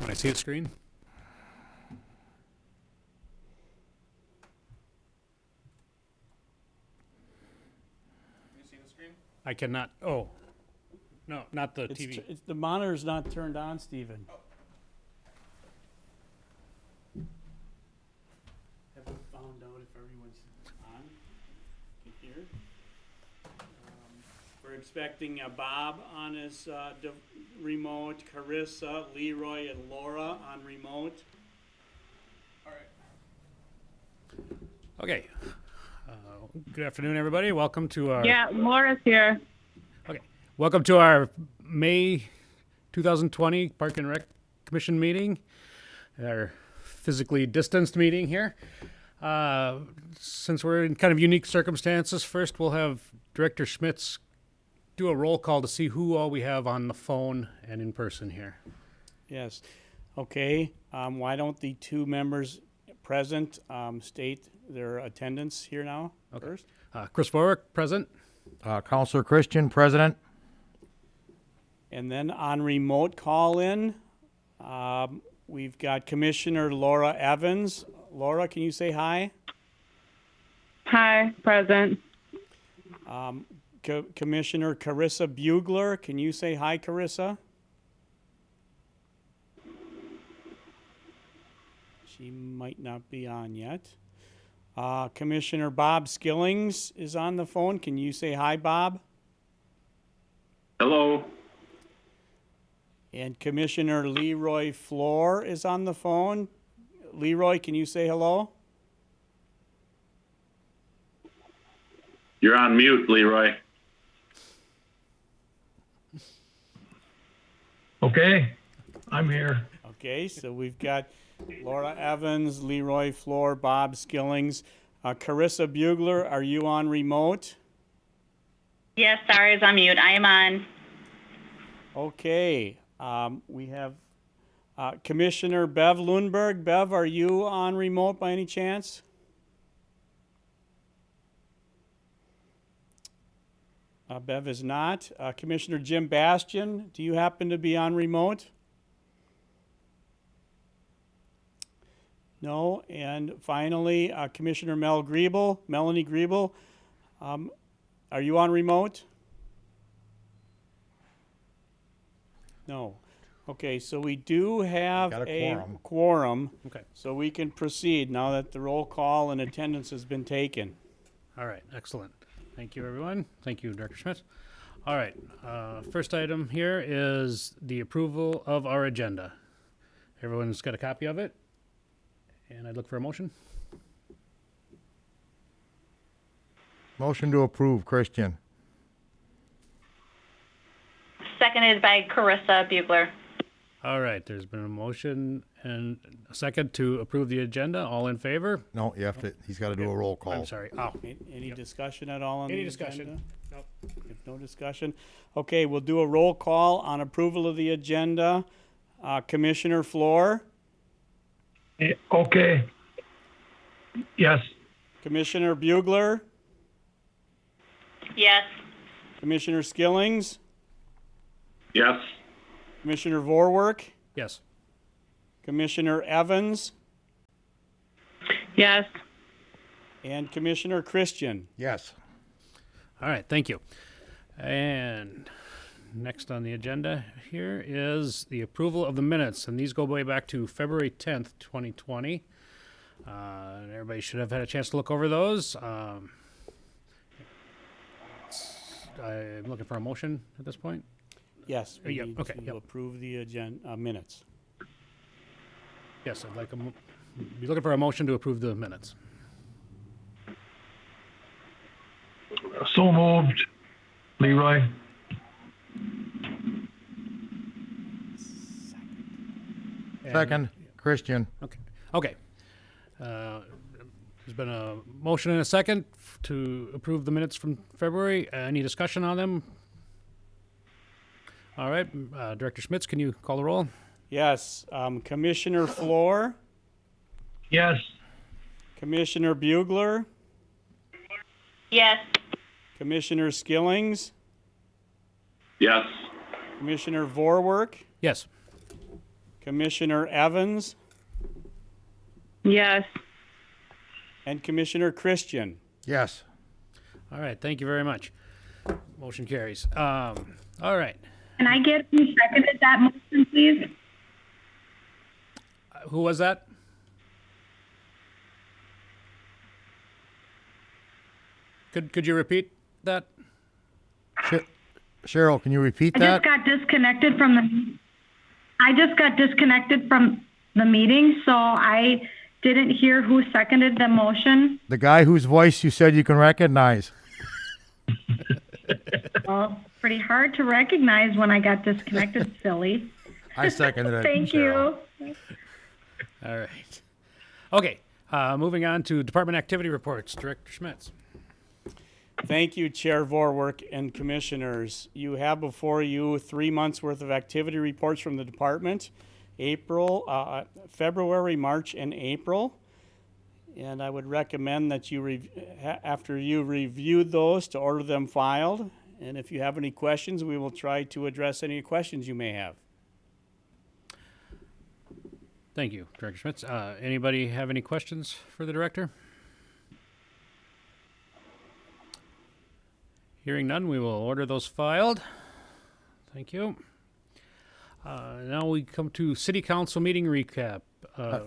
Can I see the screen? You see the screen? I cannot. Oh, no, not the TV. The monitor's not turned on, Stephen. Have we found out if everyone's on? Can hear? We're expecting Bob on his remote, Carissa, Leroy, and Laura on remote. All right. Okay. Good afternoon, everybody. Welcome to our Yeah, Laura's here. welcome to our May 2020 Park and Rec Commission meeting. Our physically distanced meeting here. Since we're in kind of unique circumstances, first we'll have Director Schmitz do a roll call to see who all we have on the phone and in person here. Yes. Okay. Why don't the two members present state their attendance here now first? Chris Warwick, present. Counselor Christian, President. And then on remote call-in, we've got Commissioner Laura Evans. Laura, can you say hi? Hi, present. Commissioner Carissa Bugler, can you say hi, Carissa? She might not be on yet. Commissioner Bob Skillings is on the phone. Can you say hi, Bob? Hello. And Commissioner Leroy Floor is on the phone. Leroy, can you say hello? You're on mute, Leroy. Okay, I'm here. Okay, so we've got Laura Evans, Leroy Floor, Bob Skillings. Carissa Bugler, are you on remote? Yes, sorry, it's on mute. I am on. Okay, we have Commissioner Bev Lundberg. Bev, are you on remote by any chance? Bev is not. Commissioner Jim Bastian, do you happen to be on remote? No. And finally, Commissioner Melanie Griebel, are you on remote? No. Okay, so we do have Got a a quorum. quorum, Okay. so we can proceed now that the roll call and attendance has been taken. All right, excellent. Thank you, everyone. Thank you, Director Schmitz. All right, first item here is the approval of our agenda. Everyone's got a copy of it, and I'd look for a motion. Motion to approve, Christian. Seconded by Carissa Bugler. All right, there's been a motion and a second to approve the agenda. All in favor? No, you have to, he's got to do a roll call. I'm sorry. Oh, Any discussion at all on any the discussion? agenda? Nope. If no discussion, okay, we'll do a roll call on approval of the agenda. Commissioner Floor, Okay. Yes. Commissioner Bugler, Yes. Commissioner Skillings, Yes. Commissioner Vorwerk, Yes. Commissioner Evans, Yes. and Commissioner Christian. Yes. All right, thank you. And next on the agenda here is the approval of the minutes, and these go way back to February 10th, 2020. Everybody should have had a chance to look over those. I'm looking for a motion at this point. Yes, we Yeah, need okay, to yep. approve the agenda, minutes. Yes, I'd like be looking for a motion to approve the minutes. So moved. Leroy. And- Second, Christian. Okay. There's been a motion and a second to approve the minutes from February. Any discussion on them? All right, Director Schmitz, can you call the roll? Yes, Commissioner Floor, Yes. Commissioner Bugler, Yes. Commissioner Skillings, Yes. Commissioner Vorwerk, Yes. Commissioner Evans, Yes. and Commissioner Christian. Yes. All right, thank you very much. Motion carries. All right. Can I get who seconded that motion, please? Who was that? Could you repeat that? Cheryl, can you repeat I that? just got disconnected from the meeting, so I didn't hear who seconded the motion. The guy whose voice you said you can recognize. Well, pretty hard to recognize when I got disconnected, silly. I seconded it. Thank Cheryl. you. All right. Okay, moving on to department activity reports. Director Schmitz. Thank you, Chair Vorwerk and Commissioners. You have before you 3 months' worth of activity reports from the department, February, March, and April. And I would recommend that you, after you reviewed those, to order them filed. And if you have any questions, we will try to address any questions you may have. Thank you, Director Schmitz. Anybody have any questions for the director? Hearing none, we will order those filed. Thank you. Now we come to City Council meeting recap.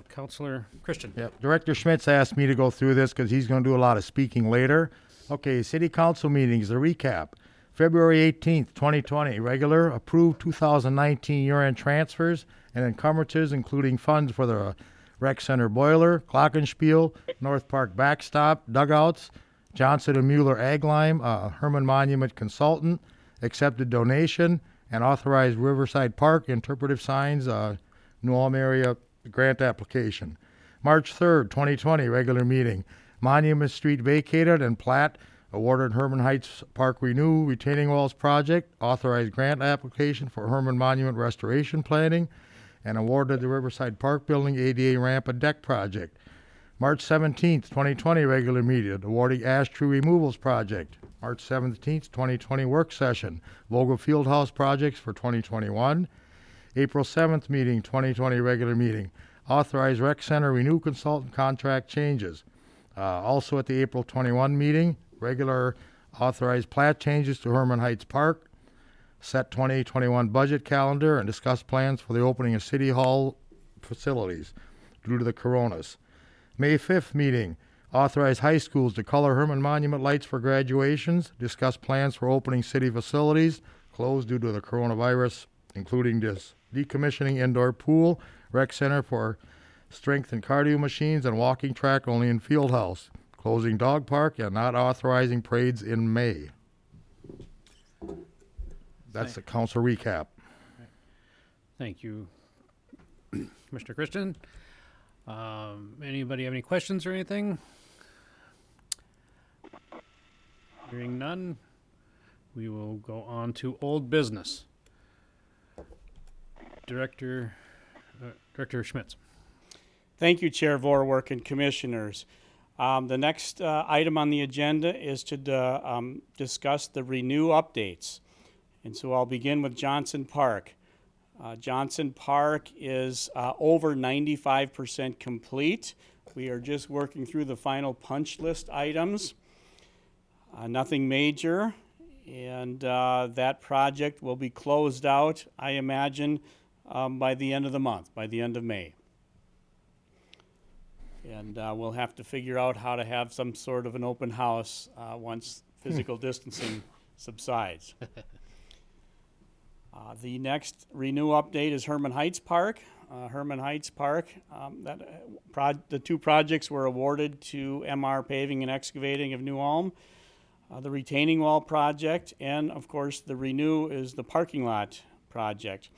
Councilor Christian. Yep. Director Schmitz asked me to go through this because he's going to do a lot of speaking later. Okay, City Council meetings, the recap. February 18th, 2020, regular, approved 2019 year-end transfers and encumbrances, including funds for the Rec Center boiler, Glockenspiel, North Park backstop, dugouts, Johnson and Mueller Ag Lime, Herman Monument Consultant, accepted donation, and authorized Riverside Park interpretive signs, New Ulm area grant application. March 3rd, 2020, regular meeting. Monument Street vacated and plat awarded Herman Heights Park Renew retaining walls project, authorized grant application for Herman Monument restoration planning, and awarded the Riverside Park Building ADA ramp and deck project. March 17th, 2020, regular meeting, awarding ash tree removals project. March 17th, 2020, work session, Vogel Fieldhouse projects for 2021. April 7th meeting, 2020, regular meeting, authorized Rec Center Renew Consultant contract changes. Also at the April 21 meeting, regular authorized plat changes to Herman Heights Park, set 2021 budget calendar, and discuss plans for the opening of City Hall facilities due to the coronas. May 5th meeting, authorize high schools to color Herman Monument lights for graduations, discuss plans for opening city facilities, closed due to the coronavirus, including decommissioning indoor pool, rec center for strength and cardio machines, and walking track only in field house, closing dog park, and not authorizing parades in May. That's the council recap. Thank you, Mr. Christian. Anybody have any questions or anything? Hearing none, we will go on to old business. Director Schmitz. Thank you, Chair Vorwerk and Commissioners. The next item on the agenda is to discuss the Renew updates. And so I'll begin with Johnson Park. Johnson Park is over 95% complete. We are just working through the final punch list items. Nothing major, and that project will be closed out, I imagine, by the end of the month, by the end of May. And we'll have to figure out how to have some sort of an open house once physical distancing subsides. The next Renew update is Herman Heights Park. Herman Heights Park, the two projects were awarded to MR Paving and Excavating of New Ulm. The retaining wall project, and of course the Renew is the parking lot project.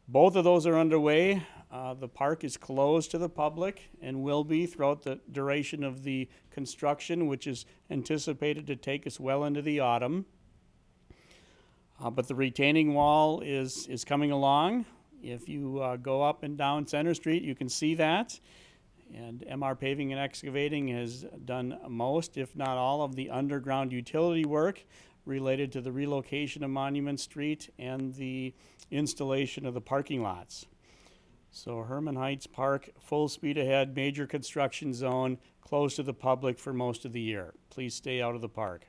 Both of those are underway. The park is closed to the public and will be throughout the duration of the construction, which is anticipated to take us well into the autumn. But the retaining wall is coming along. If you go up and down Center Street, you can see that. And MR Paving and Excavating has done most, if not all, of the underground utility work related to the relocation of Monument Street and the installation of the parking lots. So Herman Heights Park, full speed ahead, major construction zone, closed to the public for most of the year. Please stay out of the park.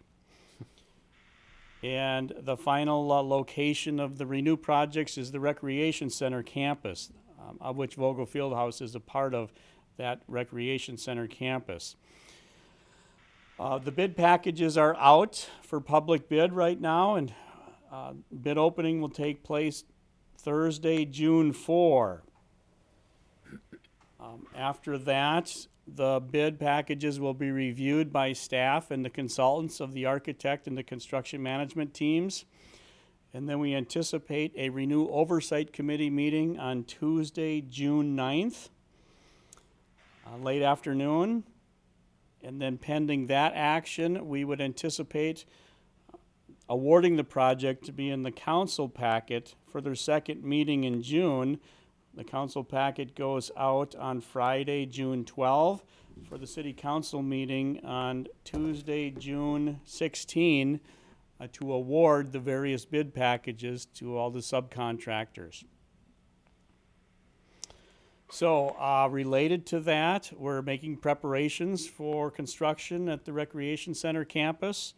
And the final location of the Renew projects is the Recreation Center campus, of which Vogel Fieldhouse is a part of that Recreation Center campus. The bid packages are out for public bid right now, and bid opening will take place Thursday, June 4. After that, the bid packages will be reviewed by staff and the consultants of the architect and the construction management teams. And then we anticipate a Renew Oversight Committee meeting on Tuesday, June 9th, late afternoon. And then pending that action, we would anticipate awarding the project to be in the council packet for their second meeting in June. The council packet goes out on Friday, June 12, for the city council meeting on Tuesday, June 16, to award the various bid packages to all the subcontractors. So, related to that, we're making preparations for construction at the Recreation Center campus.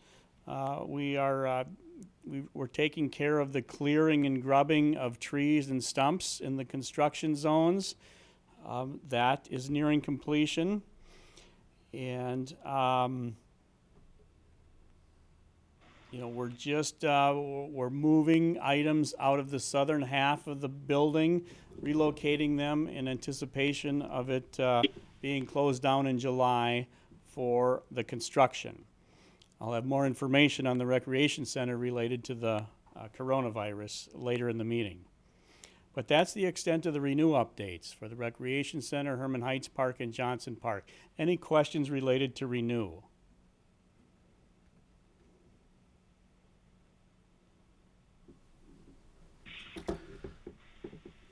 We're taking care of the clearing and grubbing of trees and stumps in the construction zones. That is nearing completion. And, we're moving items out of the southern half of the building, relocating them in anticipation of it being closed down in July for the construction. I'll have more information on the Recreation Center related to the coronavirus later in the meeting. But that's the extent of the Renew updates for the Recreation Center, Herman Heights Park, and Johnson Park. Any questions related to Renew?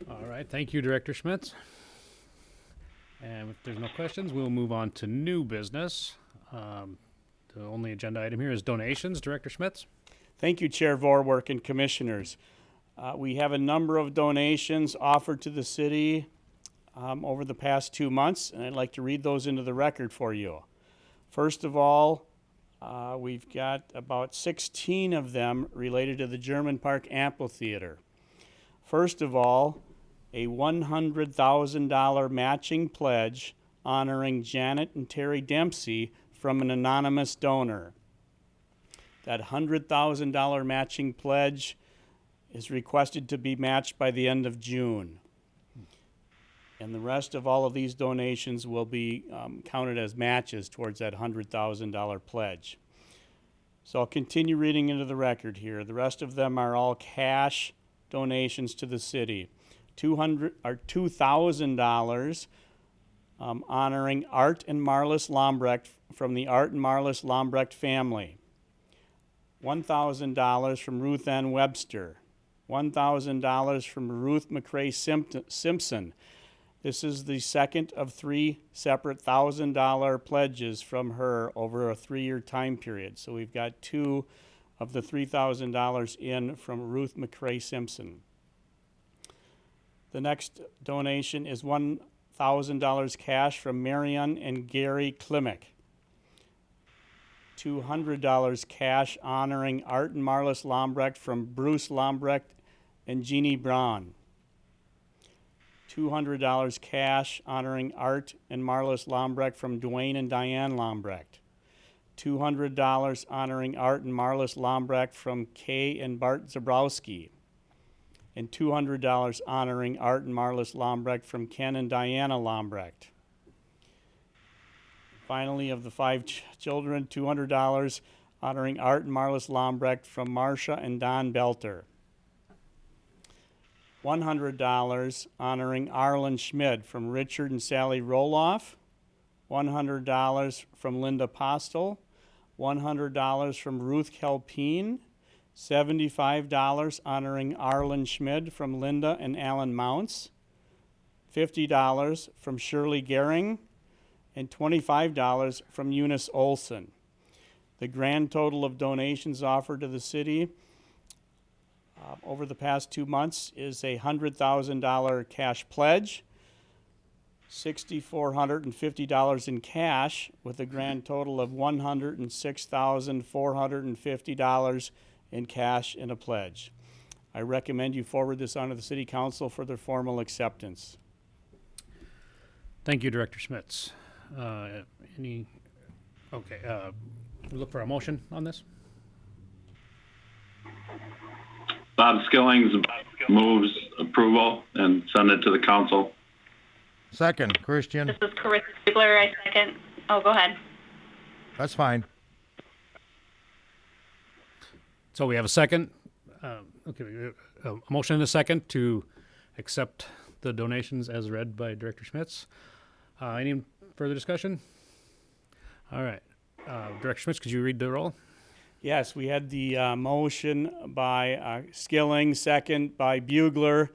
All right, thank you, Director Schmitz. And if there's no questions, we'll move on to new business. The only agenda item here is donations. Director Schmitz? Thank you, Chair Vorwerk and Commissioners. We have a number of donations offered to the city over the past 2 months, and I'd like to read those into the record for you. First of all, we've got about 16 of them related to the German Park Amphitheater. First of all, a $100,000 matching pledge honoring Janet and Terry Dempsey from an anonymous donor. That $100,000 matching pledge is requested to be matched by the end of June. And the rest of all of these donations will be counted as matches towards that $100,000 pledge. So I'll continue reading into the record here. The rest of them are all cash donations to the city. $2,000 honoring Art and Marlis Lombrecht from the Art and Marlis Lombrecht family. $1,000 from Ruth Ann Webster. $1,000 from Ruth McCrae Simpson. This is the second of 3 separate $1,000 pledges from her over a 3-year time period. So we've got 2 of the $3,000 in from Ruth McCrae Simpson. The next donation is $1,000 cash from Marion and Gary Klimek. $200 cash honoring Art and Marlis Lombrecht from Bruce Lombrecht and Jeannie Braun. $200 cash honoring Art and Marlis Lombrecht from Dwayne and Diane Lombrecht. $200 honoring Art and Marlis Lombrecht from Kay and Bart Zabrowski. And $200 honoring Art and Marlis Lombrecht from Ken and Diana Lombrecht. Finally, of the 5 children, $200 honoring Art and Marlis Lombrecht from Marcia and Don Belter. $100 honoring Arlen Schmid from Richard and Sally Roloff. $100 from Linda Postel. $100 from Ruth Kelpine. $75 honoring Arlen Schmid from Linda and Alan Mounts. $50 from Shirley Gehring. And $25 from Eunice Olson. The grand total of donations offered to the city over the past 2 months is a $100,000 cash pledge, $6,450 in cash, with a grand total of $106,450 in cash and a pledge. I recommend you forward this on to the City Council for their formal acceptance. Thank you, Director Schmitz. We look for a motion on this? Bob Skillings moves approval and send it to the council. Second, Christian. This is Carissa Ziegler. I second. Oh, go ahead. That's fine. So we have a second. A motion and a second to accept the donations as read by Director Schmitz. Any further discussion? All right. Director Schmitz, could you read the roll? Yes, we had the motion by Skilling, second by Bugler,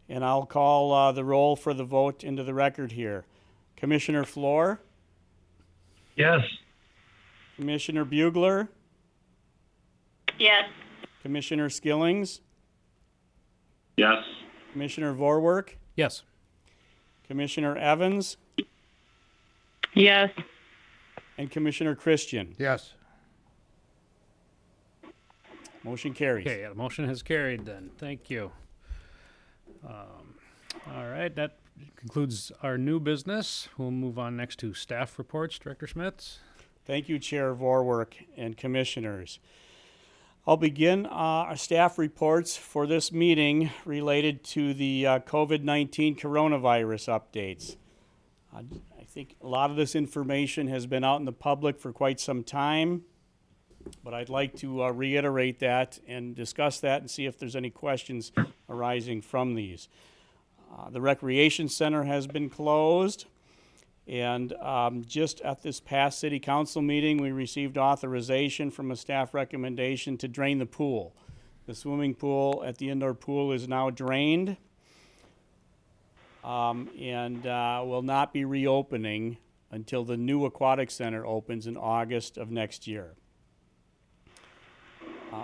and I'll call the roll for the vote into the record here. Commissioner Floor, Yes. Commissioner Bugler, Yes. Commissioner Skillings, Yes. Commissioner Vorwerk, Yes. Commissioner Evans, Yes. and Commissioner Christian. Yes. Motion carries. Okay, the motion has carried then. Thank you. All right, that concludes our new business. We'll move on next to staff reports. Director Schmitz? Thank you, Chair Vorwerk and Commissioners. I'll begin our staff reports for this meeting related to the COVID-19 coronavirus updates. I think a lot of this information has been out in the public for quite some time, but I'd like to reiterate that and discuss that and see if there's any questions arising from these. The Recreation Center has been closed, and just at this past City Council meeting, we received authorization from a staff recommendation to drain the pool. The swimming pool at the indoor pool is now drained, and will not be reopening until the new aquatic center opens in August of next year.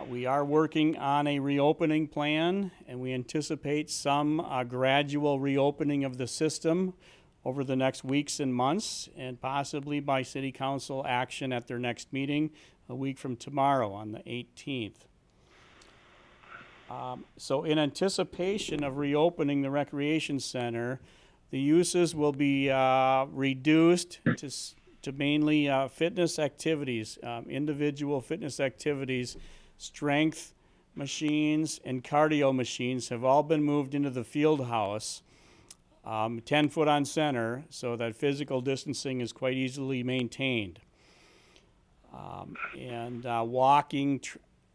We are working on a reopening plan, and we anticipate some gradual reopening of the system over the next weeks and months, and possibly by City Council action at their next meeting a week from tomorrow on the 18th. So in anticipation of reopening the Recreation Center, the uses will be reduced to mainly fitness activities, individual fitness activities. Strength machines and cardio machines have all been moved into the field house, 10 foot on center, so that physical distancing is quite easily maintained. Walking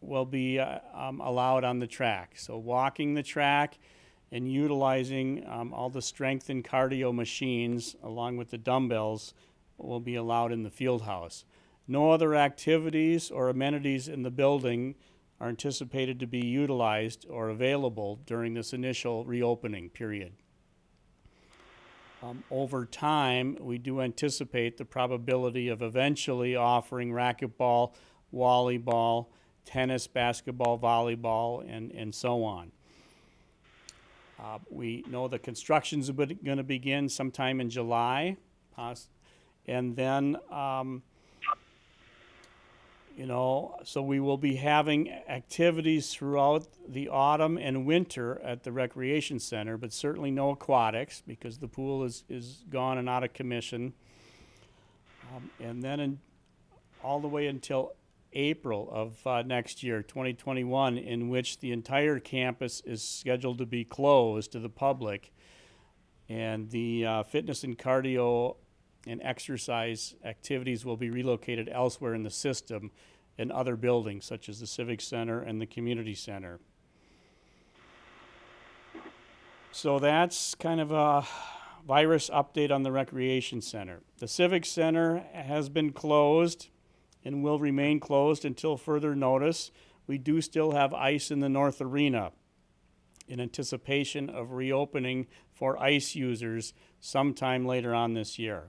will be allowed on the track. So walking the track and utilizing all the strength and cardio machines along with the dumbbells will be allowed in the field house. No other activities or amenities in the building are anticipated to be utilized or available during this initial reopening period. Over time, we do anticipate the probability of eventually offering racquetball, volleyball, tennis, basketball, volleyball, and so on. We know the construction's going to begin sometime in July, and then so we will be having activities throughout the autumn and winter at the Recreation Center, but certainly no aquatics because the pool is gone and out of commission. And then all the way until April of next year, 2021, in which the entire campus is scheduled to be closed to the public, and the fitness and cardio and exercise activities will be relocated elsewhere in the system in other buildings, such as the Civic Center and the Community Center. So that's kind of a virus update on the Recreation Center. The Civic Center has been closed and will remain closed until further notice. We do still have ice in the North Arena in anticipation of reopening for ice users sometime later on this year.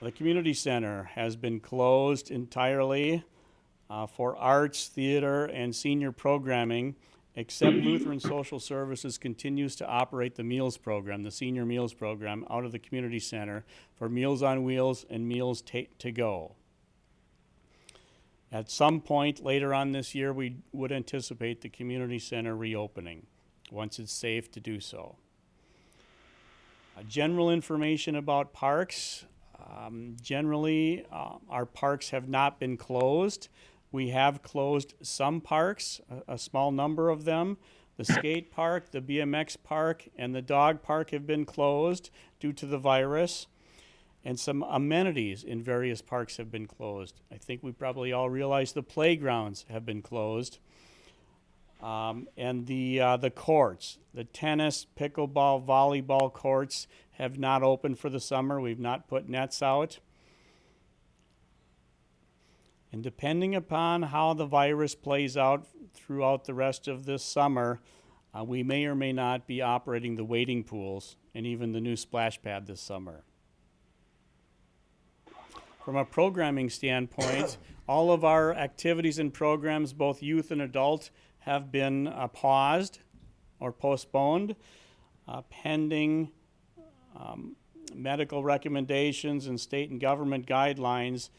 The Community Center has been closed entirely for arts, theater, and senior programming, except Lutheran Social Services continues to operate the meals program, the senior meals program, out of the community center for Meals on Wheels and Meals to Go. At some point later on this year, we would anticipate the community center reopening once it's safe to do so. General information about parks. Generally, our parks have not been closed. We have closed some parks, a small number of them. The skate park, the BMX park, and the dog park have been closed due to the virus. And some amenities in various parks have been closed. I think we probably all realize the playgrounds have been closed. And the courts, the tennis, pickleball, volleyball courts have not opened for the summer. We've not put nets out. And depending upon how the virus plays out throughout the rest of this summer, we may or may not be operating the wading pools and even the new splash pad this summer. From a programming standpoint, all of our activities and programs, both youth and adult, have been paused or postponed pending medical recommendations and state and government guidelines.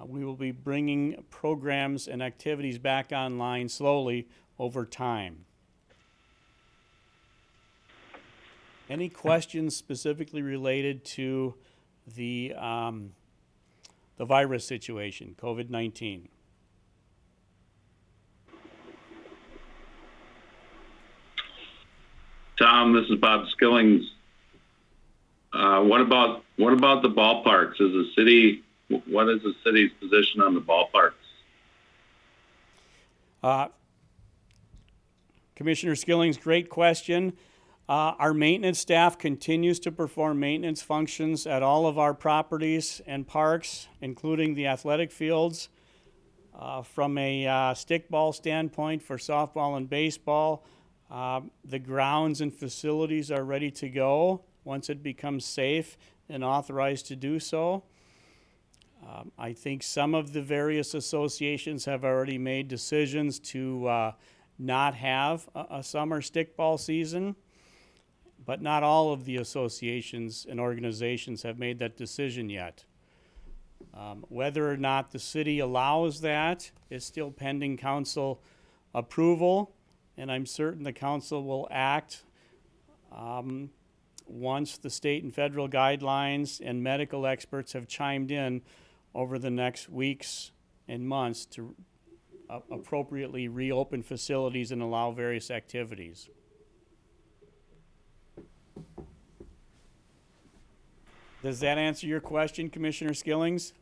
We will be bringing programs and activities back online slowly over time. Any questions specifically related to the virus situation, COVID-19? Tom, this is Bob Skillings. What about the ballparks? What is the city's position on the ballparks? Commissioner Skillings, great question. Our maintenance staff continues to perform maintenance functions at all of our properties and parks, including the athletic fields. From a stickball standpoint for softball and baseball, the grounds and facilities are ready to go once it becomes safe and authorized to do so. I think some of the various associations have already made decisions to not have a summer stickball season, but not all of the associations and organizations have made that decision yet. Whether or not the city allows that is still pending council approval, and I'm certain the council will act once the state and federal guidelines and medical experts have chimed in over the next weeks and months to appropriately reopen facilities and allow various activities. Does that answer your question, Commissioner Skillings?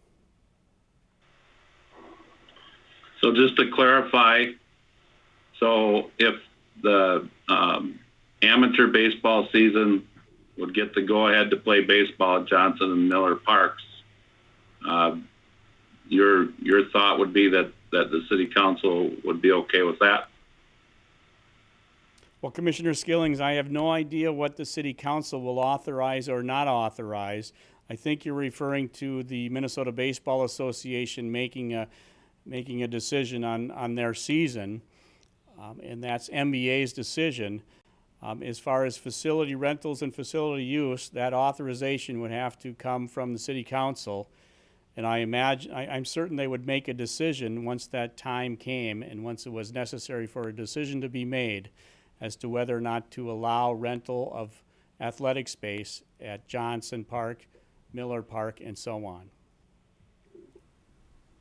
So just to clarify, so if the amateur baseball season would get the go-ahead to play baseball at Johnson and Miller Parks, your thought would be that the city council would be okay with that? Well, Commissioner Skillings, I have no idea what the city council will authorize or not authorize. I think you're referring to the Minnesota Baseball Association making a decision on their season, and that's MBA's decision. As far as facility rentals and facility use, that authorization would have to come from the city council. And I'm certain they would make a decision once that time came and once it was necessary for a decision to be made as to whether or not to allow rental of athletic space at Johnson Park, Miller Park, and so on.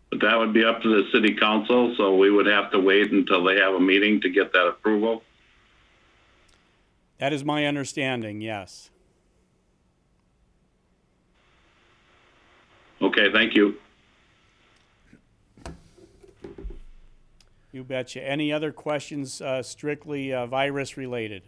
But that would be up to the city council, so we would have to wait until they have a meeting to get that approval? That is my understanding, yes. Okay, thank you. You betcha. Any other questions strictly virus related?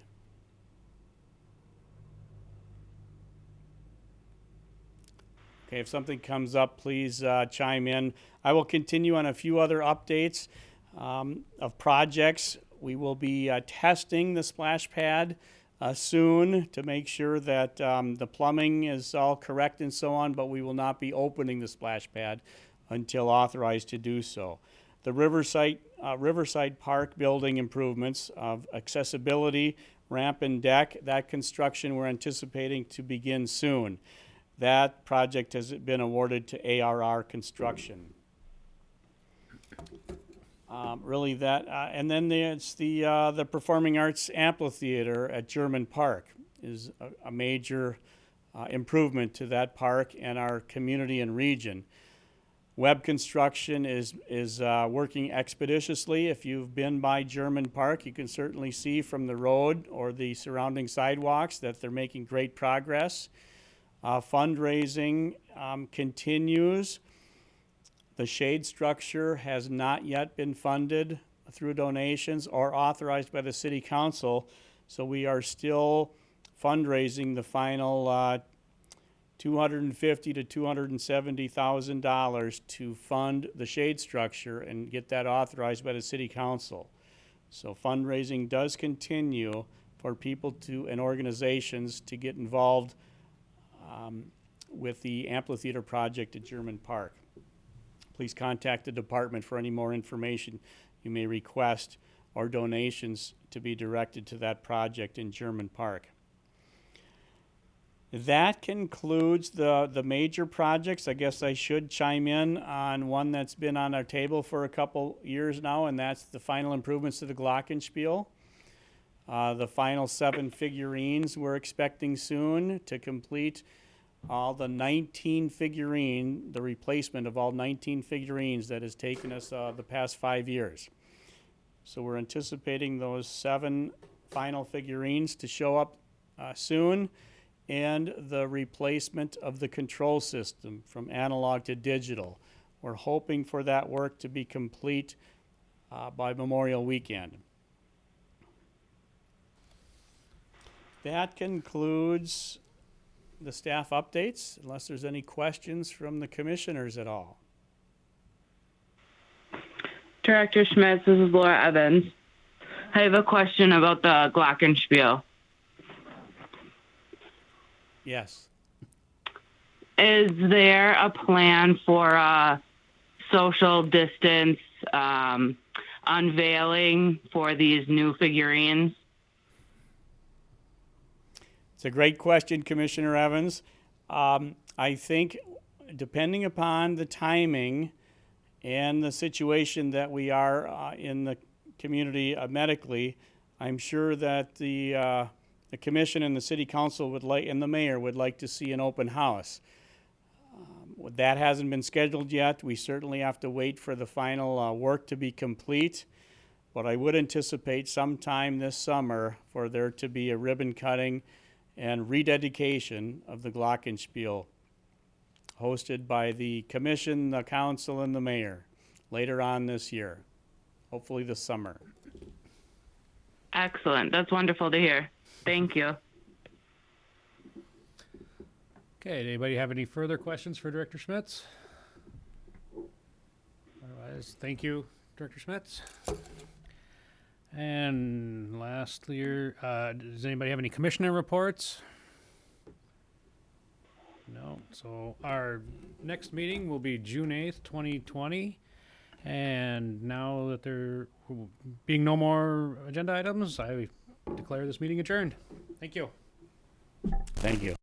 Okay, if something comes up, please chime in. I will continue on a few other updates of projects. We will be testing the splash pad soon to make sure that the plumbing is all correct and so on, but we will not be opening the splash pad until authorized to do so. the Riverside Park building improvements of accessibility, ramp and deck. That construction we're anticipating to begin soon. That project has been awarded to ARR Construction. And then there's the Performing Arts Amphitheater at German Park is a major improvement to that park and our community and region. Web construction is working expeditiously. If you've been by German Park, you can certainly see from the road or the surrounding sidewalks that they're making great progress. Fundraising continues. The shade structure has not yet been funded through donations or authorized by the city council, so we are still fundraising the final $250,000 to $270,000 to fund the shade structure and get that authorized by the city council. So fundraising does continue for people and organizations to get involved with the amphitheater project at German Park. Please contact the department for any more information you may request or donations to be directed to that project in German Park. That concludes the major projects. I guess I should chime in on one that's been on our table for a couple years now, and that's the final improvements to the Glockenspiel. The final 7 figurines we're expecting soon to complete all the 19 the replacement of all 19 figurines that has taken us the past 5 years. So we're anticipating those 7 final figurines to show up soon, and the replacement of the control system from analog to digital. We're hoping for that work to be complete by Memorial Weekend. That concludes the staff updates, unless there's any questions from the commissioners at all. Director Schmitz, this is Laura Evans. I have a question about the Glockenspiel. Yes. Is there a plan for social distance unveiling for these new figurines? It's a great question, Commissioner Evans. I think depending upon the timing and the situation that we are in the community medically, I'm sure that the commission and the city council would like, and the mayor would like to see an open house. That hasn't been scheduled yet. We certainly have to wait for the final work to be complete, but I would anticipate sometime this summer for there to be a ribbon cutting and rededication of the Glockenspiel, hosted by the commission, the council, and the mayor later on this year, hopefully this summer. Excellent. That's wonderful to hear. Thank you. Okay, anybody have any further questions for Director Schmitz? Otherwise, thank you, Director Schmitz. And lastly, does anybody have any commissioner reports? No. So our next meeting will be June 8th, 2020. And now that there being no more agenda items, I declare this meeting adjourned. Thank you. Thank you.